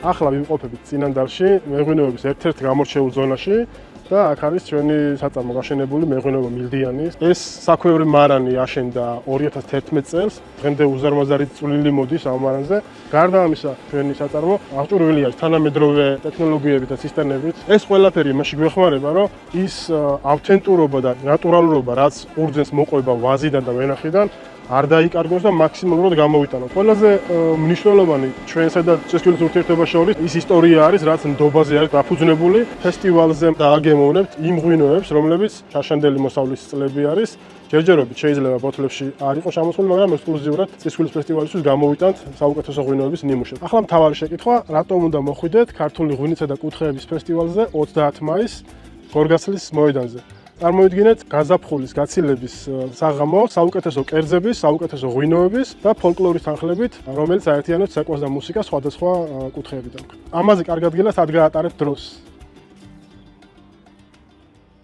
ახლა ვიმყოფებით წინანდალში, მეღვინეობის ერთ-ერთ გამორჩეულ ზონაში და აქ არის ჩვენი საწარმო გაშენებული მეღვინეობა მილდიანი. ეს საქვევრი მარანი აშენდა 2011 წელს. დღემდე უზარმაზარი წვლილი მოდის ამ მარანზე. გარდა ამისა, ჩვენი საწარმო აღჭურვილი არის თანამედროვე ტექნოლოგიებით და ცისტერნებით. ეს ყველაფერი იმაში გვეხმარება, რომ ის ავთენტურობა და ნატურალურობა, რაც ყურძენს მოყვება ვაზიდან და ვენახიდან, არ დაიკარგოს და მაქსიმალურად გამოვიტანოთ. ყველაზე მნიშვნელოვანი ჩვენსა და წესრიგის ურთიერთობა შორის ის ისტორია არის, რაც ნდობაზე არის დაფუძნებული. ფესტივალზე დააგემოვნებთ იმ ღვინოებს, რომლებიც შაშანდელი მოსავლის წლები არის. ჯერჯერობით შეიძლება ბოთლებში არ იყოს ჩამოსული, მაგრამ ექსკლუზიურად წისქვილის ფესტივალისთვის გამოვიტანთ საუკეთესო ღვინოების ნიმუშებს. ახლა მთავარი შეკითხვა, რატომ უნდა მოხვიდეთ ქართული ღვინისა და კუთხეების ფესტივალზე 30 მაისს გორგასლის მოედანზე? წარმოვიდგინეთ გაზაფხულის გაცილების საღამო, საუკეთესო კერძების, საუკეთესო ღვინოების და ფოლკლორის თანხლებით, რომელიც აერთიანებს ცეკვას და მუსიკას სხვადასხვა კუთხეებიდან. ამაზე კარგად გილას ადგაატარებთ დროს.